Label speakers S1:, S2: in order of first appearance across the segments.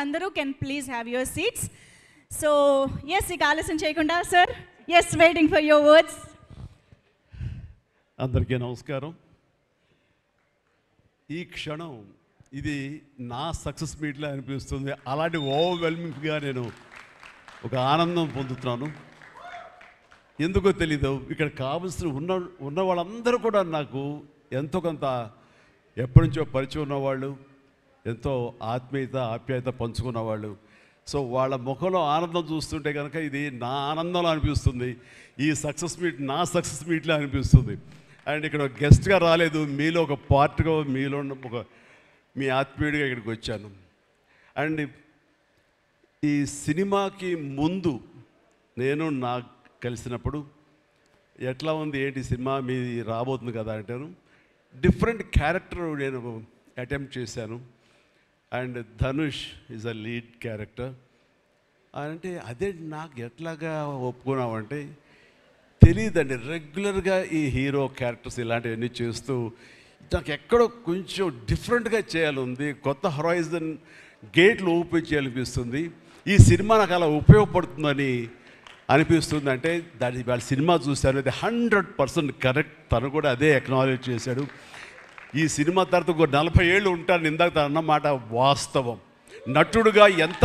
S1: అందరూ can please have your seats. So yes, ఇక ఆలస్యం చేయకుండా sir, yes, waiting for your words.
S2: అందరికీ నమస్కారం. ఈ క్షణం ఇది నా సక్సెస్ మీట్లా అనిపిస్తుంది. అలాంటి ఓవర్వెల్మింగ్గా నేను ఒక ఆనందం పొందుతున్నాను. ఎందుకో తెలీదు, ఇక్కడ కావలసిన ఉన్న వాళ్ళందరూ కూడా నాకు ఎంతో కొంత ఎప్పటి నుంచో పరిచయం ఉన్నవాళ్ళు, ఎంతో ఆప్యాయత పంచుకున్నవాళ్ళు. సో వాళ్ళ ముఖంలో ఆనందం చూస్తుంటే కనుక ఇది నా ఆనందంలో అనిపిస్తుంది. ఈ సక్సెస్ మీట్ నా సక్సెస్ మీట్లా అనిపిస్తుంది. అండ్ ఇక్కడ గెస్ట్గా రాలేదు, మీలో ఒక పార్ట్గా, మీలో ఒక మీ ఆత్మీయుడిగా ఇక్కడికి వచ్చాను. అండ్ ఈ సినిమాకి ముందు నేను నాకు కలిసినప్పుడు ఎట్లా ఉంది, ఏంటి సినిమా మీది రాబోతుంది కదా అంటాను. డిఫరెంట్ క్యారెక్టర్ నేను అటెంప్ట్ చేశాను. And Dhanush is a lead character. అంటే అదే నాకు ఎట్లాగా ఒప్పుకున్నామంటే తెలియదండి. రెగ్యులర్గా ఈ హీరో క్యారెక్టర్స్ ఇలాంటివన్నీ చేస్తూ నాకు ఎక్కడో కొంచెం డిఫరెంట్గా చేయాలి, కొత్త హొరైజన్ గేట్లు ఓపెన్ చేయాలనిపిస్తుంది. ఈ సినిమా నాకు అలా ఉపయోగపడుతుందని అనిపిస్తుంది. అంటే దాని వాళ్ళ సినిమా చూశాను, అది 100% కరెక్ట్. తను కూడా అదే అక్నాలెడ్జ్ చేశాడు. ఈ సినిమా తర్వాత ఒక 40 ఏళ్ళు ఉంటాను, ఇందాక తను అన్నమాట వాస్తవం. నటుడుగా ఎంత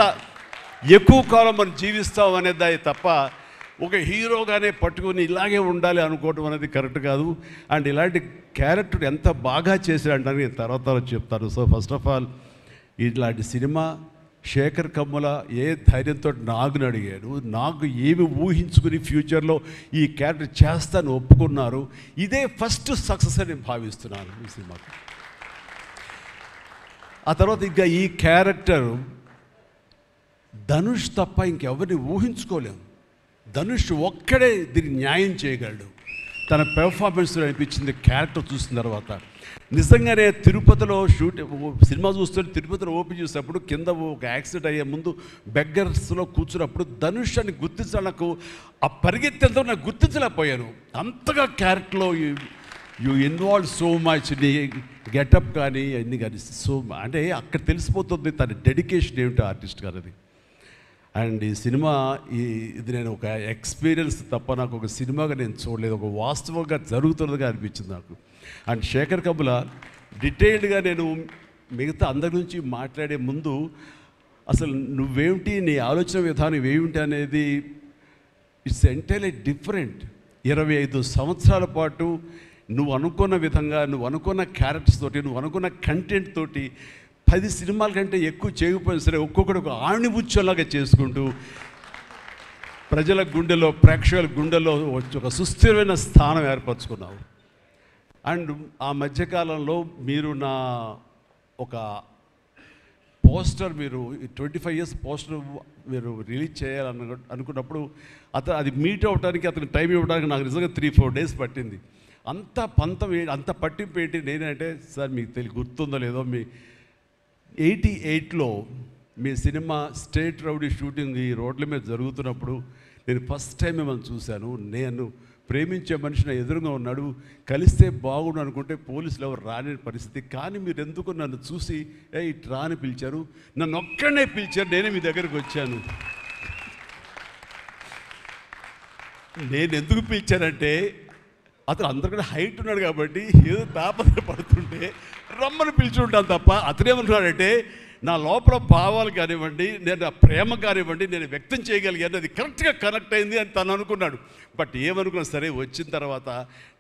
S2: ఎక్కువ కాలం మనం జీవిస్తాం అనేది తప్ప ఒక హీరోగానే పట్టుకుని ఇలాగే ఉండాలి అనుకోవటం అనేది కరెక్ట్ కాదు. అండ్ ఇలాంటి క్యారెక్టర్ ఎంత బాగా చేశాడంటే నేను తర్వాత చెప్తాను. సో ఫస్ట్ ఆఫ్ ఆల్ ఇలాంటి సినిమా శేఖర్ కమ్ముల ఏ ధైర్యంతో నాగుని అడిగాడు, నాకు ఏమి ఊహించుకుని ఫ్యూచర్లో ఈ క్యారెక్టర్ చేస్తాను ఒప్పుకున్నారు. ఇదే ఫస్ట్ సక్సెస్ అని నేను భావిస్తున్నాను ఈ సినిమాకి. ఆ తర్వాత ఇంకా ఈ క్యారెక్టర్ ధనుష్ తప్ప ఇంకెవరిని ఊహించుకోలేము. ధనుష్ ఒక్కడే దీన్ని న్యాయం చేయగలడు. తన పెర్ఫార్మెన్స్లో అనిపించింది క్యారెక్టర్ చూసిన తర్వాత. నిజంగానే తిరుపతిలో సినిమా చూస్తుంటే తిరుపతిలో ఓపెన్ చేసినప్పుడు కింద ఒక యాక్సిడెంట్ అయ్యే ముందు బెగ్గర్స్లో కూర్చున్నప్పుడు ధనుష్ అని గుర్తించాలి. నాకు ఆ పరిగెత్తేంతో నాకు గుర్తించలేకపోయాను. అంతగా క్యారెక్టర్లో యూ ఇన్వాల్వ్ సో మచ్. నీ గెటప్ కానీ అన్నీ కానీ సో అంటే అక్కడ తెలిసిపోతుంది తన డెడికేషన్ ఏమిటో ఆర్టిస్ట్ గారిది. అండ్ ఈ సినిమా ఇది నేను ఒక ఎక్స్పీరియన్స్ తప్ప నాకు ఒక సినిమాగా నేను చూడలేదు, ఒక వాస్తవంగా జరుగుతున్నదిగా అనిపించింది నాకు. అండ్ శేఖర్ కమ్ముల డీటెయిల్డ్గా నేను మిగతా అందరి నుంచి మాట్లాడే ముందు అసలు నువ్వేమిటి, నీ ఆలోచన విధానం ఏమిటి అనేది ఇట్స్ ఎంటైర్లీ డిఫరెంట్. 25 సంవత్సరాల పాటు నువ్వు అనుకున్న విధంగా, నువ్వు అనుకున్న క్యారెక్టర్స్ తోటి, నువ్వు అనుకున్న కంటెంట్ తోటి 10 సినిమాల కంటే ఎక్కువ చేయకపోయినా సరే ఒక్కొక్కటి ఒక ఆణిముత్యంలాగా చేసుకుంటూ ప్రజల గుండెలో, ప్రేక్షకుల గుండెలో ఒక సుస్థిరమైన స్థానం ఏర్పరచుకున్నావు. అండ్ ఆ మధ్యకాలంలో మీరు నా ఒక పోస్టర్, మీరు 25 years పోస్టర్ మీరు రిలీజ్ చేయాలని అనుకున్నప్పుడు అది మీట్ అవ్వడానికి, అతను టైం ఇవ్వడానికి నాకు నిజంగా 3-4 days పట్టింది. అంత పంతం అంత పట్టింపు ఏంటి నేనంటే, సార్ మీకు గుర్తుందో లేదో, మీ 88లో మీ సినిమా స్టేట్ రౌడీ షూటింగ్ ఈ రోడ్ల మీద జరుగుతున్నప్పుడు నేను ఫస్ట్ టైం మిమ్మల్ని చూశాను. నేను ప్రేమించే మనిషి నా ఎదురుగా ఉన్నాడు, కలిస్తే బాగుండు అనుకుంటే పోలీసులు ఎవరు రాని పరిస్థితి. కానీ మీరు ఎందుకు నన్ను చూసి ఇట్లా అని పిలిచారు, నన్ను ఒక్కడనే పిలిచారు, నేనే మీ దగ్గరికి వచ్చాను. నేను ఎందుకు పిలిచానంటే అతను అందరికన్నా హైట్ ఉన్నాడు కాబట్టి ఏదో తాపత్రపడుతుంటే రమ్మని పిలిచి ఉంటాను తప్ప అతనేమనుకున్నాడంటే నా లోపల భావాలు కానివ్వండి, నేను ఆ ప్రేమ కానివ్వండి నేను వ్యక్తం చేయగలిగాను, అది కరెక్ట్గా కనెక్ట్ అయింది అని తను అనుకున్నాడు. బట్ ఏమనుకున్నా సరే వచ్చిన తర్వాత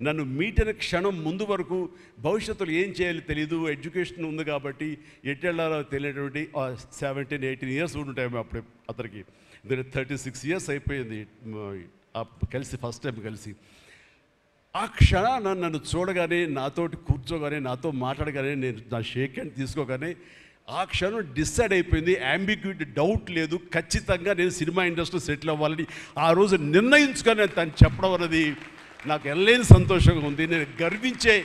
S2: నన్ను మీట్ అయిన క్షణం ముందు వరకు భవిష్యత్తులో ఏం చేయాలో తెలియదు, ఎడ్యుకేషన్ ఉంది కాబట్టి ఎట్టెళ్ళాలో తెలియనటువంటి 17-18 years ఉంటాయి అప్పుడే అతనికి. 36 years అయిపోయింది కలిసి, ఫస్ట్ టైం కలిసి. ఆ క్షణాన నన్ను చూడగానే, నాతోటి కూర్చోగానే, నాతో మాట్లాడగానే, నేను నా షేక్ హ్యాండ్ తీసుకోగానే ఆ క్షణం డిసైడ్ అయిపోయింది. అంబిగ్యూటీ, డౌట్ లేదు, ఖచ్చితంగా నేను సినిమా ఇండస్ట్రీలో సెటిల్ అవ్వాలని ఆ రోజు నిర్ణయించుకొని తను చెప్పడం అనేది నాకు ఎల్లేని సంతోషంగా ఉంది. నేను గర్వించే,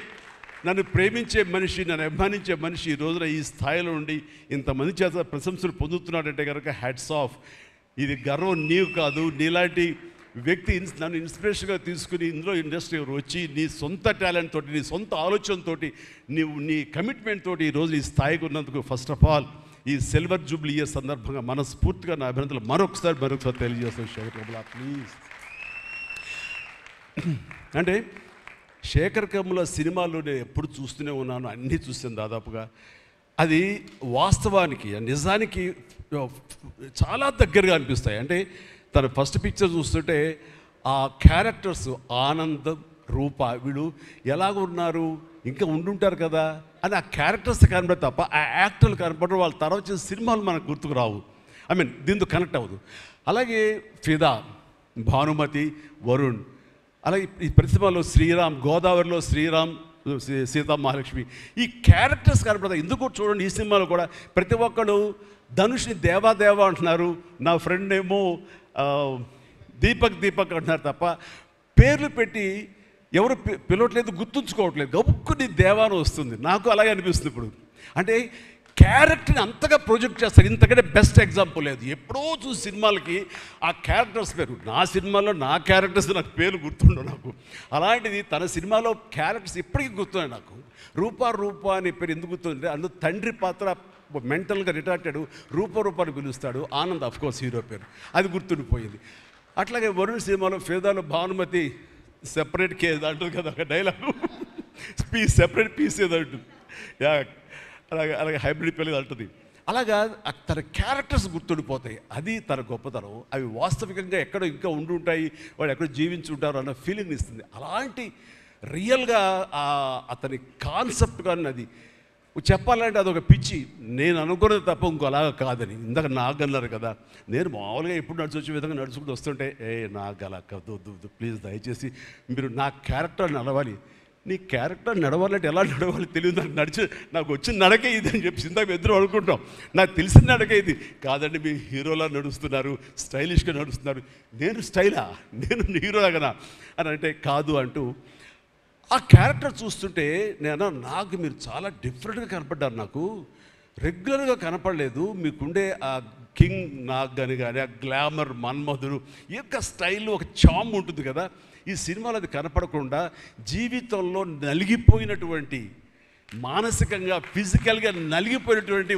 S2: నన్ను ప్రేమించే మనిషి, నన్ను అభిమానించే మనిషి ఈ రోజున ఈ స్థాయిలో ఉండి ఇంతమంది చేత ప్రశంసలు పొందుతున్నాడంటే కనుక హ్యాట్స్ ఆఫ్. ఇది గర్వం నీవు కాదు, నీలాంటి వ్యక్తి నన్ను ఇన్స్పిరేషన్గా తీసుకుని ఇందులో ఇండస్ట్రీ వచ్చి నీ సొంత టాలెంట్ తోటి, నీ సొంత ఆలోచనతోటి, నీ కమిట్మెంట్ తోటి ఈరోజు ఈ స్థాయికి ఉన్నందుకు ఫస్ట్ ఆఫ్ ఆల్ ఈ సిల్వర్ జూబ్లీ ఇయర్ సందర్భంగా మనస్ఫూర్తిగా నా అభినందనలు మరొకసారి తెలియజేస్తాను శేఖర్ కమ్ముల, ప్లీజ్. అంటే శేఖర్ కమ్ముల సినిమాలు నేను ఎప్పుడు చూస్తూనే ఉన్నాను, అన్నీ చూస్తాను దాదాపుగా. అది వాస్తవానికి నిజానికి చాలా దగ్గరగా అనిపిస్తాయి. అంటే తన ఫస్ట్ పిక్చర్ చూస్తుంటే ఆ క్యారెక్టర్స్ ఆనందం, రూప వీళ్ళు ఎలాగ ఉన్నారు, ఇంకా ఉండుంటారు కదా అని ఆ క్యారెక్టర్స్ కనబడి తప్ప ఆ యాక్టర్లు కనపడరు. వాళ్ళ తర్వాత వచ్చిన సినిమాలు మనకు గుర్తుకు రావు, దీంతో కనెక్ట్ అవ్వదు. అలాగే ఫిదా, భానుమతి, వరుణ్, అలాగే ఈ ప్రతి సినిమాలో శ్రీరామ్, గోదావరిలో శ్రీరామ్, సీతా మహాలక్ష్మి, ఈ క్యారెక్టర్స్ కనపడతాయి. ఎందుకు చూడండి ఈ సినిమాలో కూడా ప్రతి ఒక్కరు ధనుష్ని దేవా అంటున్నారు, నా ఫ్రెండ్ ఏమో దీపక్ అంటున్నారు తప్ప పేర్లు పెట్టి ఎవరు పిలవట్లేదు, గుర్తుంచుకోవట్లేదు. గబుక్కుని దేవాను వస్తుంది. నాకు అలాగే అనిపిస్తుంది ఇప్పుడు. అంటే క్యారెక్టర్ని అంతగా ప్రొజెక్ట్ చేస్తారు. ఇంతకంటే బెస్ట్ ఎగ్జాంపుల్ లేదు. ఎప్పుడో చూసి సినిమాలకి ఆ క్యారెక్టర్స్ పేరు, నా సినిమాలో నా క్యారెక్టర్స్ నాకు పేరు గుర్తుండవు నాకు. అలాంటిది తన సినిమాలో క్యారెక్టర్స్ ఇప్పటికీ గుర్తున్నాయి నాకు. రూపా అని పేరు ఎందుకు గుర్తుందంటే అందులో తండ్రి పాత్ర మెంటల్గా రిటార్టెడ్ రూపాన్ని పిలుస్తాడు. ఆనంద్ అఫ్కోర్స్ హీరో పేరు, అది గుర్తుండిపోయింది. అట్లాగే వరుణ్ సినిమాలో ఫిదాలో భానుమతి సెపరేట్ కేజ్ అంటుంది కదా ఒక డైలాగు, సెపరేట్ పీస్ ఏదో అంటుంది, అలాగే హైబ్రిడ్ పెళ్ళి అంటుంది. అలాగా తన క్యారెక్టర్స్ గుర్తుండిపోతాయి. అది తన గొప్పతనం. అవి వాస్తవికంగా ఎక్కడో ఇంకా ఉండుంటాయి, వాళ్ళు ఎక్కడో జీవించుంటారు అన్న ఫీలింగ్ ఇస్తుంది. అలాంటి రియల్గా అతని కాన్సెప్ట్ కానీ అది చెప్పాలంటే అదొక పిచ్చి. నేను అనుకున్నది తప్ప ఇంకోలాగా కాదని. ఇందాక నాకు అన్నారు కదా, నేను మామూలుగా ఎప్పుడు నడిచి వచ్చే విధంగా నడుచుకుంటూ వస్తుంటే నాకు అలా వద్దు ప్లీజ్, దయచేసి మీరు నా క్యారెక్టర్ నడవాలి. నీ క్యారెక్టర్ నడవాలంటే ఎలా నడవాలి తెలియదు నాకు. నాకు వచ్చిన నడకే ఇది అని చెప్పి ఇందాక ఇద్దరు అనుకుంటాం. నాకు తెలిసిన నడకే ఇది కాదండి, మీ హీరోలా నడుస్తున్నారు, స్టైలిష్గా నడుస్తున్నారు. నేను స్టైలా, నేను హీరోలాగనా అని అంటే కాదు అంటూ ఆ క్యారెక్టర్ చూస్తుంటే నాకు మీరు చాలా డిఫరెంట్గా కనపడ్డారు. నాకు రెగ్యులర్గా కనపడలేదు. మీకుండే ఆ కింగ్ నాగ్ అని కానీ ఆ గ్లామర్ మన్మధుడు ఈ యొక్క స్టైల్లో ఒక చామ్ ఉంటుంది కదా, ఈ సినిమాలో అది కనపడకుండా జీవితంలో నలిగిపోయినటువంటి, మానసికంగా ఫిజికల్గా నలిగిపోయినటువంటి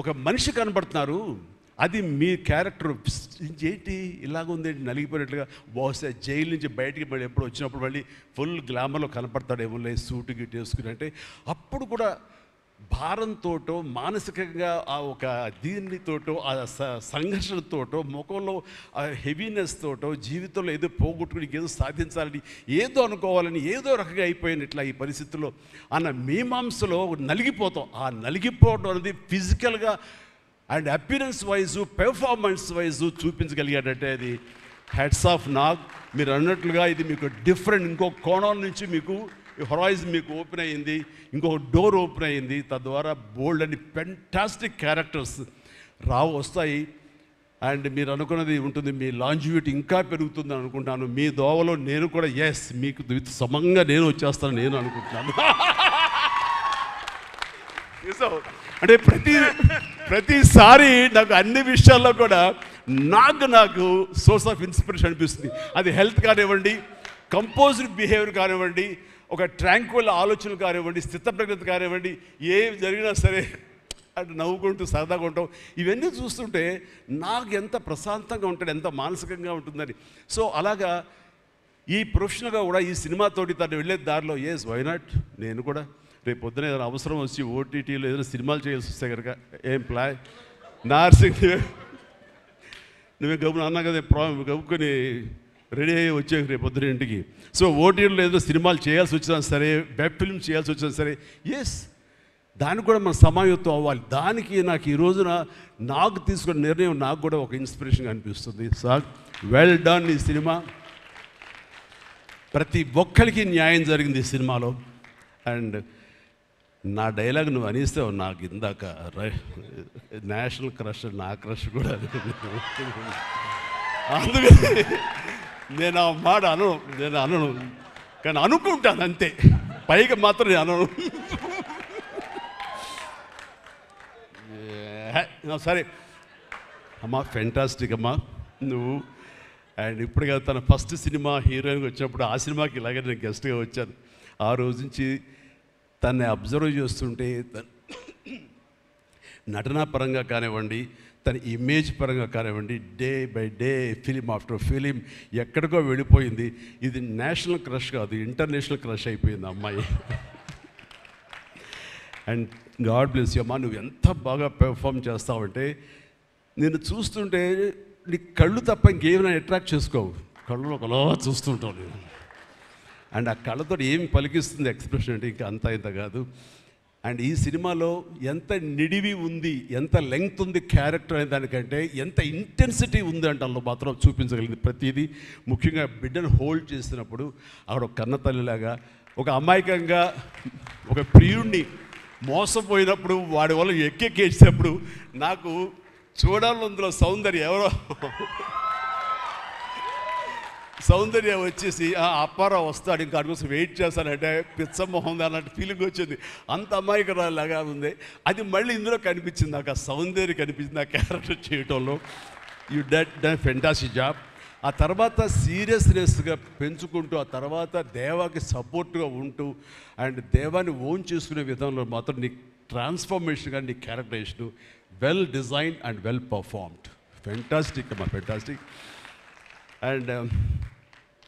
S2: ఒక మనిషి కనపడుతున్నారు. అది మీ క్యారెక్టర్ ఏంటి ఇలాగుంది నలిగిపోయినట్లుగా. బహుశా జైలు నుంచి బయటికి మళ్ళీ ఎప్పుడు వచ్చినప్పుడు మళ్ళీ ఫుల్ గ్లామర్లో కనపడతాడేమో సూటు గిట్టు వేసుకుని. అంటే అప్పుడు కూడా భారంతోటో మానసికంగా ఆ ఒక దీనితోటో ఆ సంఘర్షణతోటో ముఖంలో ఆ హెవీనెస్ తోటో జీవితంలో ఏదో పోగొట్టుకుని ఏదో సాధించాలని ఏదో అనుకోవాలని ఏదో రకంగా అయిపోయింది ఇట్లా ఈ పరిస్థితుల్లో అన్న మీమాంసలో నలిగిపోతాం. ఆ నలిగిపోవడం అనేది ఫిజికల్గా and appearance wise performance wise చూపించగలిగాడంటే అది హెడ్స్ ఆఫ్ నాగ్. మీరు అన్నట్లుగా ఇది మీకు డిఫరెంట్, ఇంకో కోణం నుంచి మీకు హొరైజన్ మీకు ఓపెన్ అయ్యింది, ఇంకొక డోర్ ఓపెన్ అయ్యింది. తద్వారా బోల్డ్ అని ఫెంటాస్టిక్ క్యారెక్టర్స్ వస్తాయి. అండ్ మీరు అనుకున్నది ఉంటుంది, మీ లాంజివిటీ ఇంకా పెరుగుతుందని అనుకుంటాను. మీ దోవలో నేను కూడా మీకు సమంగా నేను వచ్చేస్తాను నేను అనుకుంటున్నాను. అంటే ప్రతిసారి నాకు అన్ని విషయాల్లో కూడా నాకు సోర్స్ ఆఫ్ ఇన్స్పిరేషన్ అనిపిస్తుంది. అది హెల్త్ కానివ్వండి, కంపోజ్డ్ బిహేవియర్ కానివ్వండి, ఒక ట్రాంక్విల్ ఆలోచనలు కానివ్వండి, స్థితప్రజ్ఞత కానివ్వండి, ఏం జరిగినా సరే అంటే నవ్వుకుంటూ సరదాగా ఉంటాం. ఇవన్నీ చూస్తుంటే నాకు ఎంత ప్రశాంతంగా ఉంటుంది, ఎంత మానసికంగా ఉంటుందని. సో అలాగా ఈ ప్రొఫెషనల్గా కూడా ఈ సినిమాతోటి తను వెళ్ళే దారిలో వై నాట్ నేను కూడా రేపు పొద్దున ఏదైనా అవసరం వచ్చి ఓటీటీలో ఏదైనా సినిమాలు చేయాల్సి వస్తే కనుక ఏం ప్లాన్ నార్సింగ్ నువ్వే గబుని అన్నా కదా గబుకొని రెడీ అయ్యి వచ్చే రేపు పొద్దున ఇంటికి. సో ఓటీటీలో ఏదైనా సినిమాలు చేయాల్సి వచ్చినా సరే, వెబ్ ఫిల్మ్ చేయాల్సి వచ్చినా సరే దానికి కూడా మనం సమాయత్తం అవ్వాలి. దానికి నాకు ఈ రోజున నాకు తీసుకున్న నిర్ణయం నాకు కూడా ఒక ఇన్స్పిరేషన్గా అనిపిస్తుంది. Sir well done. ఈ సినిమా ప్రతి ఒక్కరికి న్యాయం జరిగింది ఈ సినిమాలో. అండ్ నా డైలాగ్ నువ్వు అనిస్తావు నాకు ఇందాక నేషనల్ క్రష్, నా క్రష్ కూడా అందుకని నేను ఆ మాట అనను కానీ అనుకుంటాను అంతే, పైగా మాత్రం నేను అనను. సరే అమ్మా, ఫెంటాస్టిక్ అమ్మా నువ్వు. అండ్ ఇప్పుడు కదా తన ఫస్ట్ సినిమా హీరోయిన్గా వచ్చినప్పుడు ఆ సినిమాకి ఇలాగే నేను గెస్ట్గా వచ్చాను. ఆ రోజు నుంచి తన్ని అబ్జర్వ్ చేస్తుంటే నటనా పరంగా కానివ్వండి, తన ఇమేజ్ పరంగా కానివ్వండి, day by day film after film ఎక్కడికో వెళ్ళిపోయింది. ఇది నేషనల్ క్రష్ కాదు, ఇంటర్నేషనల్ క్రష్ అయిపోయింది అమ్మాయి. అండ్ గాడ్ బ్లెస్ యూ అమ్మా, నువ్వు ఎంత బాగా పెర్ఫామ్ చేస్తావంటే నేను చూస్తుంటే నీ కళ్ళు తప్ప ఇంకేమైనా అట్రాక్ట్ చేసుకోవు, కళ్ళు ఒకలా చూస్తుంటావు నేను. అండ్ ఆ కళ్ళతో ఏం పలికిస్తుంది ఎక్స్ప్రెషన్ అంటే ఇంకా అంత ఇంత కాదు. అండ్ ఈ సినిమాలో ఎంత నిడివి ఉంది, ఎంత లెంగ్త్ ఉంది క్యారెక్టర్ అనే దానికంటే ఎంత ఇంటెన్సిటీ ఉంది అంటే అందులో మాత్రం చూపించగలిగింది ప్రతిదీ. ముఖ్యంగా బిడ్డను హోల్డ్ చేసినప్పుడు అక్కడ ఒక కన్నతల్లిలాగా, ఒక అమాయకంగా ఒక ప్రియుడిని మోసపోయినప్పుడు వాడి వల్ల ఎక్కేసేటప్పుడు నాకు చూడాలి అందులో సౌందర్య వచ్చేసి అప్పారావు వస్తాడు ఇంకా కోసం వెయిట్ చేస్తానంటే పిచ్చమొహం అన్నట్టు ఫీలింగ్ వచ్చింది. అంత అమాయకురాలాగా ఉంది. అది మళ్ళీ ఇందులో కనిపించింది నాకు, ఆ సౌందర్య కనిపించింది ఆ క్యారెక్టర్ చేయటంలో. You done fantastic job. ఆ తర్వాత సీరియస్నెస్గా పెంచుకుంటూ, ఆ తర్వాత దేవాకి సపోర్ట్గా ఉంటూ అండ్ దేవాన్ని ఓన్ చేసుకునే విధంలో మాత్రం నీ ట్రాన్స్ఫర్మేషన్ కానీ నీ characterisation well designed and well performed. Fantastic అమ్మా, ఫెంటాస్టిక్. అండ్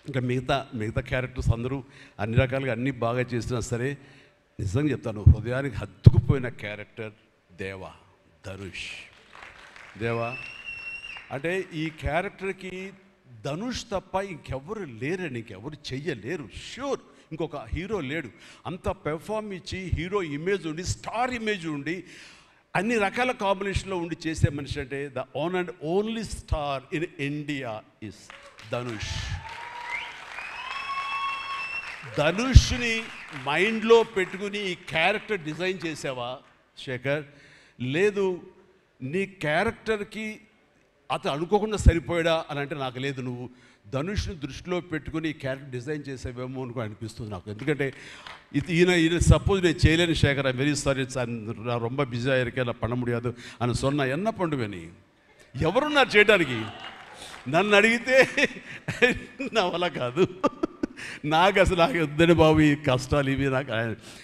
S2: ఇంకా మిగతా క్యారెక్టర్స్ అందరూ అన్ని రకాలుగా అన్నీ బాగా చేసినా సరే నిజంగా చెప్తాను, హృదయానికి హత్తుకుపోయిన క్యారెక్టర్ ధనుష్. అంటే ఈ క్యారెక్టర్కి ధనుష్ తప్ప ఇంకెవరు లేరని, ఇంకెవరు చెయ్యలేరు. ష్యూర్ ఇంకొక హీరో లేడు. అంత పెర్ఫార్మ్ ఇచ్చి హీరో ఇమేజ్ ఉండి, స్టార్ ఇమేజ్ ఉండి, అన్ని రకాల కాంబినేషన్లో ఉండి చేసే మనిషి అంటే the one and only star in India is Dhanush. ధనుష్ని మైండ్లో పెట్టుకుని ఈ క్యారెక్టర్ డిజైన్ చేసావా శేఖర్? లేదు, నీ క్యారెక్టర్కి అతను అనుకోకుండా సరిపోయాడా అని అంటే నాకు లేదు. నువ్వు ధనుష్ని దృష్టిలో పెట్టుకుని ఈ క్యారెక్టర్ డిజైన్ చేసేవేమో అనుకో అనిపిస్తుంది నాకు. ఎందుకంటే ఈయన సపోజ్ నేను చేయలేని శేఖర్, ఐ వెరీ సారీ, నా ரொம்ப బిజీగా இருக்கேன், நான் பண்ண முடியாது అని சொன்னா என்ன பண்ணுவேని? ఎవరున్నారు చేయడానికి? నన్ను అడిగితే నా వల్ల కాదు, నాకు వద్దని బాబు ఈ కష్టాలు ఇవి నాకు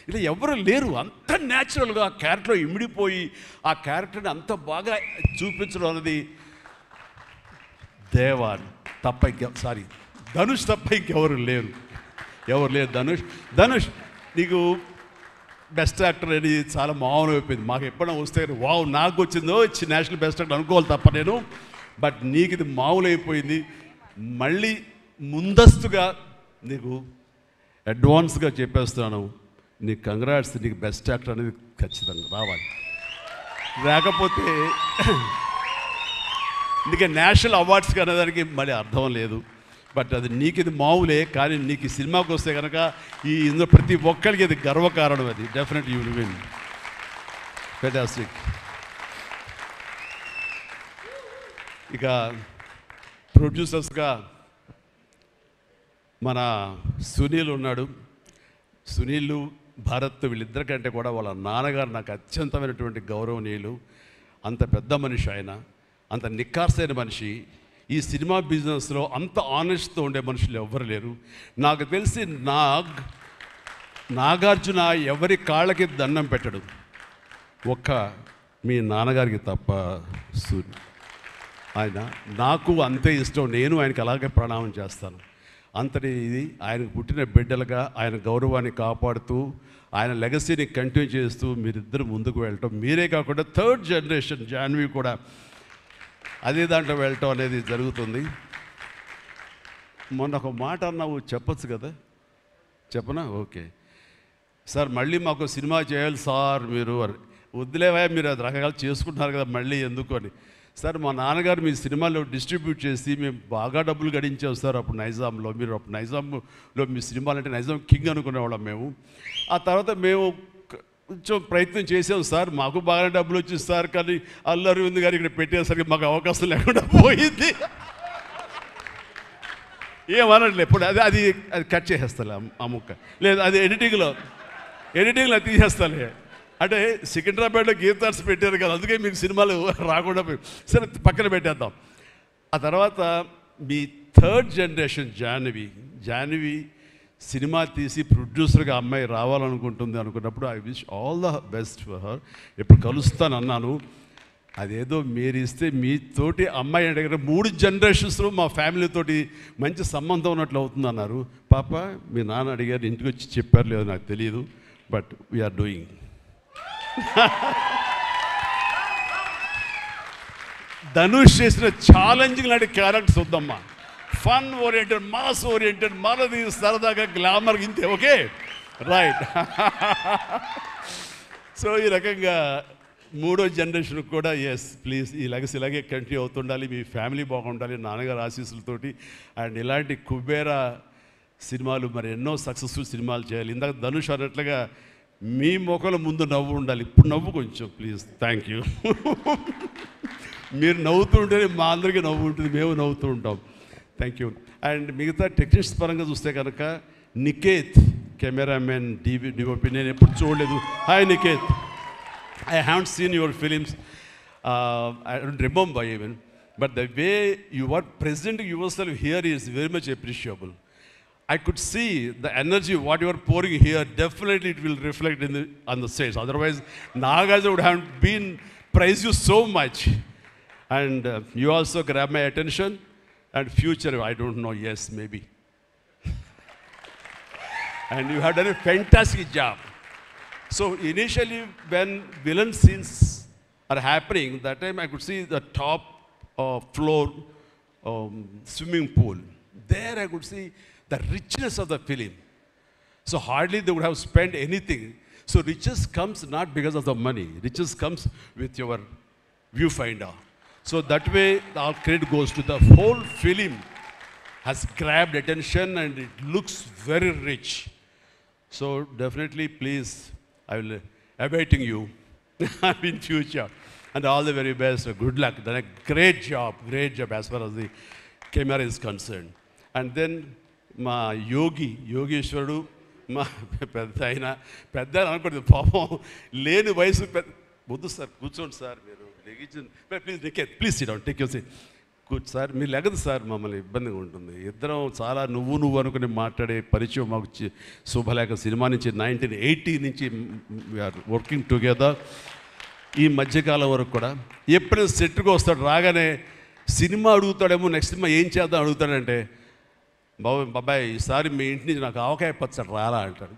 S2: ఇలా ఎవరు లేరు. అంత న్యాచురల్గా ఆ క్యారెక్టర్లో ఇమిడిపోయి ఆ క్యారెక్టర్ని అంత బాగా చూపించడం అనేది ధనుష్ తప్ప ఇంకెవరు లేరు. ధనుష్ నీకు బెస్ట్ యాక్టర్ అని చాలా మామూలు అయిపోయింది. మాకు ఎప్పుడైనా వస్తే వావ్ నాకు వచ్చిందో నేషనల్ బెస్ట్ యాక్టర్ అనుకోవాలి తప్ప నేను, బట్ నీకు ఇది మామూలు అయిపోయింది. మళ్ళీ ముందస్తుగా నీకు అడ్వాన్స్గా చెప్పేస్తున్నాను, నీకు కంగ్రాట్స్, నీకు బెస్ట్ యాక్టర్ అనేది ఖచ్చితంగా రావాలి. లేకపోతే నీకు నేషనల్ అవార్డ్స్ అనేదానికి మళ్ళీ అర్థం లేదు. బట్ అది నీకు ఇది మామూలే, కానీ నీకు ఈ సినిమాకి వస్తే కనుక ఇందులో ప్రతి ఒక్కరికి ఇది గర్వకారణం. అది definite you will win. Fantastic. ఇక ప్రొడ్యూసర్స్గా మన సునీల్ ఉన్నాడు. సునీల్, భారత్ వీళ్ళిద్దరికంటే కూడా వాళ్ళ నాన్నగారు నాకు అత్యంతమైనటువంటి గౌరవనీయులు. అంత పెద్ద మనిషి ఆయన, అంత నిక్కార్సైన మనిషి. ఈ సినిమా బిజినెస్లో అంత ఆనెస్ట్తో ఉండే మనుషులు ఎవ్వరు లేరు నాకు తెలిసి. నాగార్జున ఎవరి కాళ్ళకి దండం పెట్టడు, ఒక్క మీ నాన్నగారికి తప్ప. ఆయన నాకు అంతే ఇష్టం, నేను ఆయనకి అలాగే ప్రణామం చేస్తాను. అంతటి ఇది ఆయనకు పుట్టిన బిడ్డలుగా ఆయన గౌరవాన్ని కాపాడుతూ ఆయన లెగసీని కంటిన్యూ చేస్తూ మీరిద్దరు ముందుకు వెళ్ళటం, మీరే కాకుండా థర్డ్ జనరేషన్ జాన్వి కూడా అదే దాంట్లో వెళ్ళటం అనేది జరుగుతుంది. మొన్న ఒక మాట అన్నావు, చెప్పచ్చు కదా? చెప్పనా? ఓకే సార్, మళ్ళీ మాకు సినిమా చేయాలి సార్, మీరు వద్దులేవా, మీరు అది రకరకాలు చేసుకుంటున్నారు కదా మళ్ళీ ఎందుకు అని. సార్ మా నాన్నగారు మీ సినిమాలో డిస్ట్రిబ్యూట్ చేసి మేము బాగా డబ్బులు గడించాం సార్ అప్పుడు నైజాంలో. మీరు అప్పుడు నైజాంలో మీ సినిమాలు అంటే నైజాం కింగ్ అనుకునేవాళ్ళం మేము. ఆ తర్వాత మేము కొంచెం ప్రయత్నం చేసాం సార్, మాకు బాగా డబ్బులు వచ్చింది సార్, కానీ అల్లు అరవింద్ గారు ఇక్కడ పెట్టేసరికి మాకు అవకాశం లేకుండా పోయింది. ఏమనట్లే ఇప్పుడు అది కట్ చేసేస్తాలే ఆ ముక్క, లేదు అది ఎడిటింగ్లో తీసేస్తాలే. అంటే సికింద్రాబాద్లో గీతార్స్ పెట్టారు కదా, అందుకే మీకు సినిమాలు రాకుండా పోయి, సరే పక్కన పెట్టేద్దాం. ఆ తర్వాత మీ థర్డ్ జనరేషన్ జాహ్నవి సినిమా తీసి ప్రొడ్యూసర్గా అమ్మాయి రావాలనుకుంటుంది అనుకున్నప్పుడు I wish all the best for her. ఎప్పుడు కలుస్తాను అన్నాను. అదేదో మీరు ఇస్తే మీతోటి అమ్మాయి అడిగిన 3 జనరేషన్స్లో మా ఫ్యామిలీతోటి మంచి సంబంధం ఉన్నట్లు అవుతుంది అన్నారు. పాప మీ నాన్న అడిగారు, ఇంటికి వచ్చి చెప్పారు లేదో నాకు తెలియదు, బట్ వీఆర్ డూయింగ్. ధనుష్ చేసిన ఛాలెంజింగ్ లాంటి క్యారెక్టర్స్ వద్దమ్మా. ఫన్ ఓరియంటెడ్, మాస్ ఓరియంటెడ్, మనది సరదాగా గ్లామర్ ఇంతే. Okay, right. సో ఈ రకంగా 3వ జనరేషన్ కూడా ఎస్ ప్లీజ్ ఈ లెగసీ ఇలాగే కంటిన్యూ అవుతుండాలి, మీ ఫ్యామిలీ బాగుండాలి నాన్నగారు ఆశీస్సులతోటి. అండ్ ఇలాంటి కుబేరా సినిమాలు మరి ఎన్నో సక్సెస్ఫుల్ సినిమాలు చేయాలి. ఇందాక ధనుష్ అన్నట్లుగా మీ మొక్కల ముందు నవ్వు ఉండాలి. ఇప్పుడు నవ్వు కొంచెం ప్లీజ్. Thank you. మీరు నవ్వుతూ ఉంటేనే మా అందరికీ నవ్వు ఉంటుంది, మేము నవ్వుతూ ఉంటాం. Thank you. అండ్ మిగతా టెక్నీషియన్స్ పరంగా చూస్తే కనుక నికేత్ కెమెరామెన్ డిఓపి నేను ఎప్పుడు చూడలేదు. Hi Niketh, I haven't seen your films. I don't remember even. But the way you are presenting yourself here is very much appreciable. I could see the energy, what you are pouring here, definitely it will reflect on the stage. Otherwise, Nagaja would have been praised you so much. And you also grab my attention. And future, I don't know, yes, maybe. And you have done a fantastic job. So initially when villain scenes are happening, that time I could see the top floor swimming pool. There I could see the richness of the film. So hardly they would have spent anything. So riches comes not because of the money. Riches comes with your viewfinder. So that way our credit goes to the whole film has grabbed attention and it looks very rich. So definitely please, I will awaiting you in future, and all the very best. Good luck. Done a great job as far as the camera is concerned. And then మా యోగేశ్వరుడు మా పెద్ద అనుకోండి పాపం లేని వయసు వద్దు sir కూర్చోండి sir మీరు please Niketh please sit down take your seat కూర్చో సార్ మీరు లెగదు సార్ మమ్మల్ని ఇబ్బందిగా ఉంటుంది. ఇద్దరం చాలా నువ్వు అనుకుని మాట్లాడే పరిచయం మాకు శుభలేఖ సినిమా నుంచి 1980 నుంచి వీఆర్ వర్కింగ్ టుగెదర్. ఈ మధ్యకాలం వరకు కూడా ఎప్పుడైనా సెట్కి వస్తాడు, రాగానే సినిమా అడుగుతాడేమో, నెక్స్ట్ సినిమా ఏం చేద్దాం అడుగుతాడంటే, బాబాయ్ ఈసారి మీ ఇంటి నుంచి నాకు ఆవకాయ పచ్చడి రాలా అంటాడు.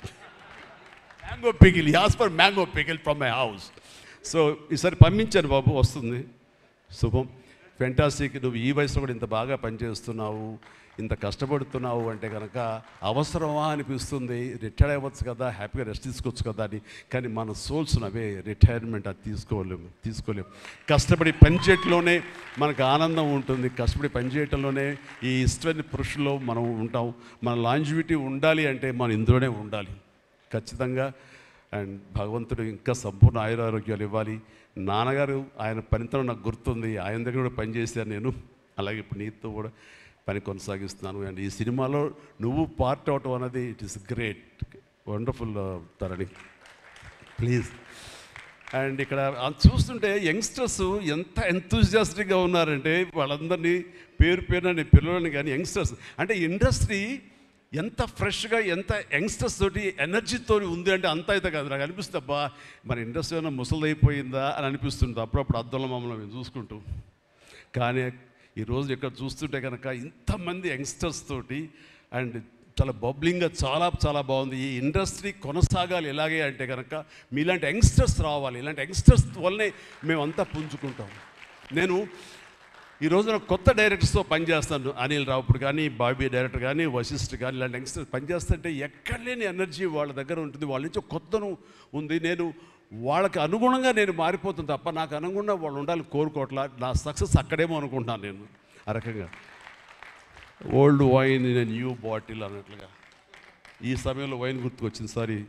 S2: Mango pickle, as for mango pickle from my house. So ఈసారి పంపించాను బాబు, వస్తుంది. శుభం, ఫెంటాస్టిక్. నువ్వు ఈ వయసులో కూడా ఇంత బాగా పనిచేస్తున్నావు, ఇంత కష్టపడుతున్నావు అంటే కనుక అవసరమా అనిపిస్తుంది. రిటైర్ అవ్వచ్చు కదా, హ్యాపీగా రెస్ట్ తీసుకోవచ్చు కదా అని. కానీ మన సోల్స్ అవే, రిటైర్మెంట్ అది తీసుకోలేము. కష్టపడి పనిచేయటంలోనే మనకు ఆనందం ఉంటుంది, కష్టపడి పనిచేయటంలోనే ఈ ఇష్టమైన పురుషుల్లో మనం ఉంటాం. మన లాంజివిటీ ఉండాలి అంటే మనం ఇందులోనే ఉండాలి ఖచ్చితంగా. అండ్ భగవంతుడు ఇంకా సంపూర్ణ ఆయురారోగ్యాలు ఇవ్వాలి. నాన్నగారు ఆయన పనితనం నాకు గుర్తుంది, ఆయన దగ్గర కూడా పనిచేశాను నేను. అలాగే ఇప్పుడు నీతో కూడా పని కొనసాగిస్తున్నాను. అండ్ ఈ సినిమాలో నువ్వు పార్ట్ అవటం అన్నది it is great, wonderful Tharani, please. And ఇక్కడ చూస్తుంటే యంగ్స్టర్స్ ఎంత ఎంతూజియాస్టిక్గా ఉన్నారంటే, వాళ్ళందరినీ పేరున నేను పిల్లలని కానీ యంగ్స్టర్స్ అంటే ఇండస్ట్రీ ఎంత ఫ్రెష్గా, ఎంత యంగ్స్టర్స్ తోటి ఎనర్జీతో ఉంది అంటే అంత అయితే కాదు. నాకు అనిపిస్తుంది అబ్బా మన ఇండస్ట్రీ ఏమైనా ముసలిదైపోయిందా అని అనిపిస్తుంది అప్పుడప్పుడు అద్దంలో మమ్మల్ని మేము చూసుకుంటూ. కానీ ఈరోజు ఇక్కడ చూస్తుంటే కనుక ఇంతమంది యంగ్స్టర్స్ తోటి అండ్ చాలా బబ్లింగ్గా చాలా బాగుంది. ఈ ఇండస్ట్రీ కొనసాగాలి ఎలాగే అంటే కనుక మీలాంటి యంగ్స్టర్స్ రావాలి. ఇలాంటి యంగ్స్టర్స్ వల్లనే మేమంతా పుంజుకుంటాం. నేను ఈ రోజున కొత్త డైరెక్టర్స్తో పనిచేస్తాను, అనిల్ రావుపూడి కానీ, బాబీ డైరెక్టర్ కానీ, వశిష్ఠ్ కానీ, ఇలాంటి యంగ్స్టర్స్ పనిచేస్తుంటే ఎక్కడ లేని ఎనర్జీ వాళ్ళ దగ్గర ఉంటుంది, వాళ్ళ నుంచి కొత్తను ఉంది. నేను వాళ్ళకి అనుగుణంగా నేను మారిపోతుంది తప్ప నాకు అనుగుణంగా వాళ్ళు ఉండాలి కోరుకోవట్లా. నా సక్సెస్ అక్కడేమో అనుకుంటున్నాను నేను. ఆ రకంగా old wine in new bottle అన్నట్లుగా ఈ సమయంలో వైన్ గుర్తుకొచ్చింది, సారీ.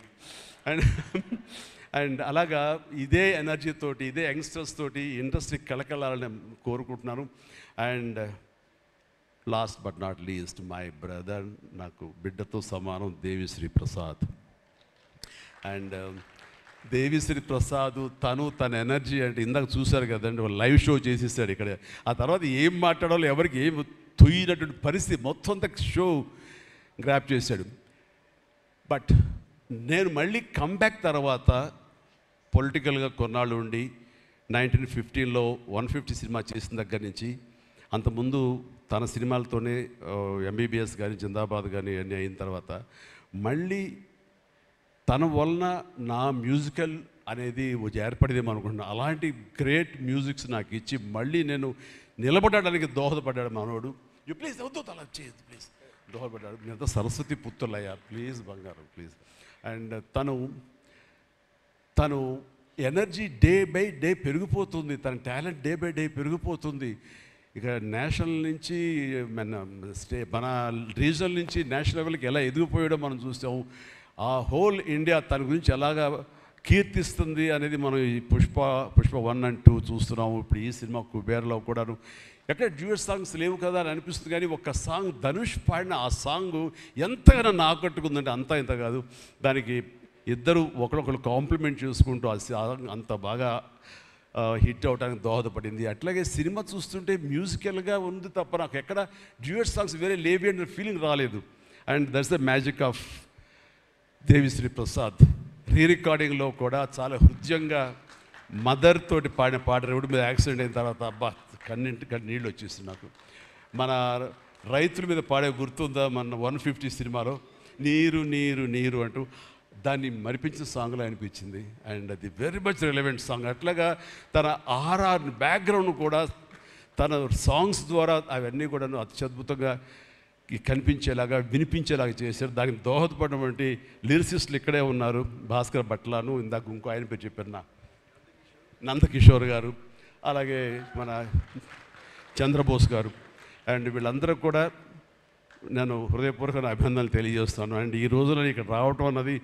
S2: అండ్ అలాగా ఇదే ఎనర్జీతోటి, ఇదే యంగ్స్టర్స్ తోటి ఇండస్ట్రీ కళకళాలని కోరుకుంటున్నాను. And last but not least my brother, నాకు బిడ్డతో సమానం, దేవిశ్రీ ప్రసాద్. అండ్ దేవిశ్రీ ప్రసాద్ తన ఎనర్జీ అంటే ఇందాక చూశారు కదండి, వాళ్ళు లైవ్ షో చేసేసాడు ఇక్కడ. ఆ తర్వాత ఏం మాట్లాడాలో ఎవరికి ఏం తొయ్యినటువంటి పరిస్థితి మొత్తం అంతా షో గ్రాప్ చేశాడు. బట్ నేను మళ్ళీ కమ్బ్యాక్ తర్వాత పొలిటికల్గా కొన్నాళ్ళు ఉండి 1915లో 150 సినిమా చేసిన దగ్గర నుంచి, అంతకుముందు తన సినిమాలతోనే ఎంబీబీఎస్ కానీ జిందాబాద్ కానీ అన్నీ అయిన తర్వాత మళ్ళీ తన వలన నా మ్యూజికల్ అనేది ఏర్పడేదేమో అనుకుంటున్నాను. అలాంటి గ్రేట్ మ్యూజిక్స్ నాకు ఇచ్చి మళ్ళీ నేను నిలబడడానికి దోహదపడ్డాడు మనోడు. యూ ప్లీజ్ వద్దు అలా చేయదు ప్లీజ్, దోహదపడ్డాడు. మీరంతా సరస్వతి పుత్రులయ్యా, ప్లీజ్ బంగారం ప్లీజ్. అండ్ తను ఎనర్జీ డే బై డే పెరిగిపోతుంది, తన టాలెంట్ డే బై డే పెరిగిపోతుంది. ఇక నేషనల్ నుంచి మన రీజనల్ నుంచి నేషనల్ లెవెల్కి ఎలా ఎదిగిపోయాడో మనం చూసాము. ఆ హోల్ ఇండియా తన గురించి ఎలాగా కీర్తిస్తుంది అనేది మనం ఈ పుష్ప 1 and 2 చూస్తున్నాము. ఇప్పుడు ఈ సినిమా కుబేర్లో కూడాను ఎక్కడ డ్యూయట్ సాంగ్స్ లేవు కదా అని అనిపిస్తుంది, కానీ ఒక సాంగ్ ధనుష్ పాడిన ఆ సాంగ్ ఎంతగానో ఆకట్టుకుందంటే అంతా ఇంత కాదు. దానికి ఇద్దరు ఒకరొకరు కాంప్లిమెంట్ చేసుకుంటూ ఆ సాంగ్ అంత బాగా హిట్ అవడానికి దోహదపడింది. అట్లాగే సినిమా చూస్తుంటే మ్యూజికల్గా ఉంది తప్ప నాకు ఎక్కడ డ్యూయట్ సాంగ్స్ వేరే లేవి అనే ఫీలింగ్ రాలేదు. And that's the magic of Devi Sri Prasad. Re రికార్డింగ్లో కూడా చాలా హృదయంగా మదర్ తోటి పాడిన పాట రోడ్డు మీద యాక్సిడెంట్ అయిన తర్వాత అబ్బా కన్నింటి నీళ్ళు వచ్చేస్తుంది నాకు. మన రైతుల మీద పాడే గుర్తుందా మన 150 సినిమాలో, నీరు నీరు నీరు అంటూ దాన్ని మరిపించిన సాంగ్లో అనిపించింది. అండ్ అది వెరీ మచ్ రిలవెంట్ సాంగ్. అట్లాగా తన ఆర్ఆర్ బ్యాక్గ్రౌండ్ కూడా తన సాంగ్స్ ద్వారా అవన్నీ కూడా అత్యద్భుతంగా కనిపించేలాగా వినిపించేలాగా చేశారు. దానికి దోహదపడినటువంటి లిరిసిస్టులు ఇక్కడే ఉన్నారు. భాస్కర్ భట్లాను, ఇందాక ఇంకో ఆయన పేరు చెప్పారు నందకిషోర్ గారు, అలాగే మన చంద్రబోస్ గారు. అండ్ వీళ్ళందరూ కూడా నేను హృదయపూర్వక అభినందనలు తెలియజేస్తాను. అండ్ ఈ రోజున ఇక్కడ రావటం అన్నది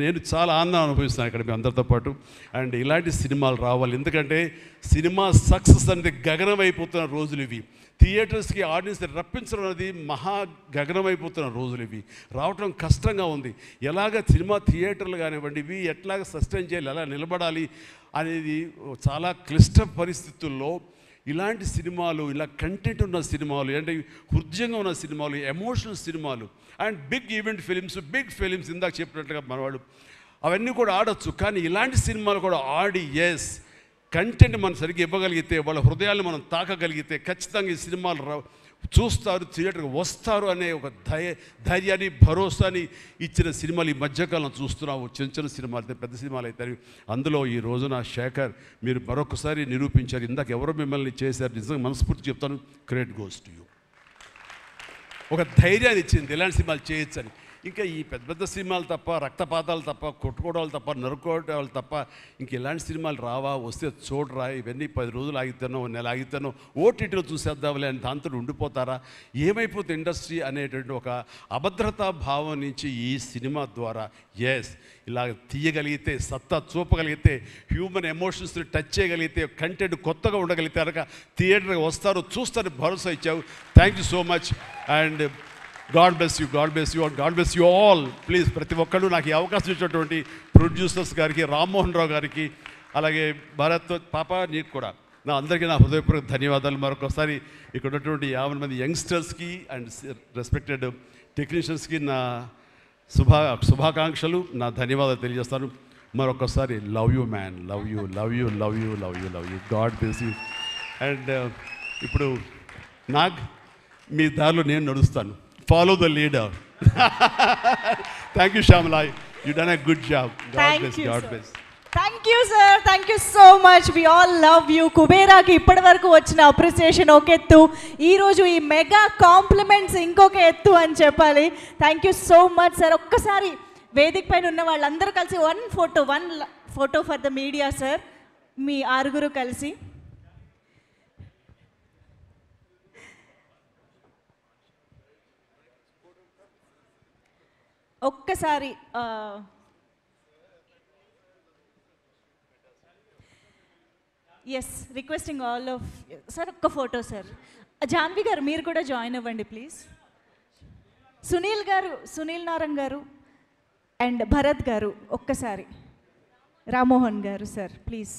S2: నేను చాలా ఆనందం అనుభవిస్తాను ఇక్కడ మీ అందరితో పాటు. అండ్ ఇలాంటి సినిమాలు రావాలి, ఎందుకంటే సినిమా సక్సెస్ అనేది గగనమైపోతున్న రోజులు ఇవి. థియేటర్స్కి ఆడియన్స్ రప్పించడం అనేది మహా గగనమైపోతున్న రోజులు ఇవి. రావటం కష్టంగా ఉంది. ఎలాగ సినిమా థియేటర్లు కానివ్వండి ఇవి ఎట్లాగ సస్టైన్ చేయాలి, ఎలా నిలబడాలి అనేది చాలా క్లిష్ట పరిస్థితుల్లో ఇలాంటి సినిమాలు, ఇలా కంటెంట్ ఉన్న సినిమాలు, అంటే హృదయంగా ఉన్న సినిమాలు, ఎమోషనల్ సినిమాలు and big event big films ఇందాక చెప్పినట్లుగా మనవాడు అవన్నీ కూడా ఆడొచ్చు. కానీ ఇలాంటి సినిమాలు కూడా ఆడి కంటెంట్ మనం సరిగ్గా ఇవ్వగలిగితే, వాళ్ళ హృదయాలను మనం తాకగలిగితే ఖచ్చితంగా ఈ సినిమాలు చూస్తారు, థియేటర్కి వస్తారు అనే ఒక ధైర్యాన్ని భరోసాని ఇచ్చిన సినిమాలు ఈ మధ్యకాలం చూస్తున్నాము. చిన్న చిన్న సినిమాలు అయితే పెద్ద సినిమాలు అవుతాయి. అందులో ఈ రోజున శేఖర్ మీరు మరొకసారి నిరూపించారు. ఇందాక ఎవరో మిమ్మల్ని చేశారు, నిజంగా మనస్ఫూర్తి చెప్తాను, క్రెడిట్ గోస్ టు యూ. ఒక ధైర్యాన్ని ఇచ్చింది ఇలాంటి సినిమాలు చేయొచ్చని. ఇంకా ఈ పెద్ద పెద్ద సినిమాలు తప్ప, రక్తపాతాలు తప్ప, కొట్టుకోవడాలు తప్ప, నరుకోవడాలు తప్ప ఇంక ఇలాంటి సినిమాలు రావా, వస్తే చూడరా, ఇవన్నీ 10 రోజులు ఆగితేనో నెల ఆగితేనో ఓటీటీలో చూసేద్దాంలే అని దాంతో ఉండిపోతారా, ఏమైపోతుంది ఇండస్ట్రీ అనేటువంటి ఒక అభద్రతా భావం నుంచి ఈ సినిమా ద్వారా ఇలా తీయగలిగితే, సత్తా చూపగలిగితే, హ్యూమన్ ఎమోషన్స్ని టచ్ చేయగలిగితే, కంటెంట్ కొత్తగా ఉండగలిగితే కనుక థియేటర్కి వస్తారు, చూస్తారు, భరోసా ఇచ్చావు. Thank you so much. And God bless you, God bless you, and God bless you all. Please ప్రతి ఒక్కళ్ళు నాకు ఈ అవకాశం ఇచ్చినటువంటి ప్రొడ్యూసర్స్ గారికి, రామ్మోహన్ రావు గారికి, అలాగే భరత్ పాప నీకు కూడా అందరికీ నా హృదయపూర్వక ధన్యవాదాలు. మరొకసారి ఇక్కడ ఉన్నటువంటి 50 మంది యంగ్స్టర్స్కి అండ్ రెస్పెక్టెడ్ టెక్నీషియన్స్కి నా శుభాకాంక్షలు, నా ధన్యవాదాలు తెలియజేస్తాను. మరొకసారి love you man, love you love you love you love you love you. God bless you. And ఇప్పుడు మీ దారిలో నేను నడుస్తాను. Follow the leader. Thank you, Shamla. You done a good job. God bless. God bless.
S1: Thank you, sir. Thank you so much. We all love you. కుబేరాకి ఇప్పటి వరకు వచ్చిన appreciation ఒక ఎత్తు, ఈరోజు ఈ మెగా కాంప్లిమెంట్స్ ఇంకొక ఎత్తు అని చెప్పాలి. Thank you so much sir. ఒక్కసారి వేదిక పైన ఉన్న వాళ్ళందరూ కలిసి one photo for the media sir, మీ 6 కలిసి. ఒక్కసారి రిక్వెస్టింగ్ ఆల్ ఆఫ్ సార్, ఒక్క ఫోటో సార్. జాన్వి గారు మీరు కూడా జాయిన్ అవ్వండి ప్లీజ్. సునీల్ నారంగ్ గారు అండ్ భరత్ గారు ఒక్కసారి, రామ్మోహన్ గారు సార్ ప్లీజ్.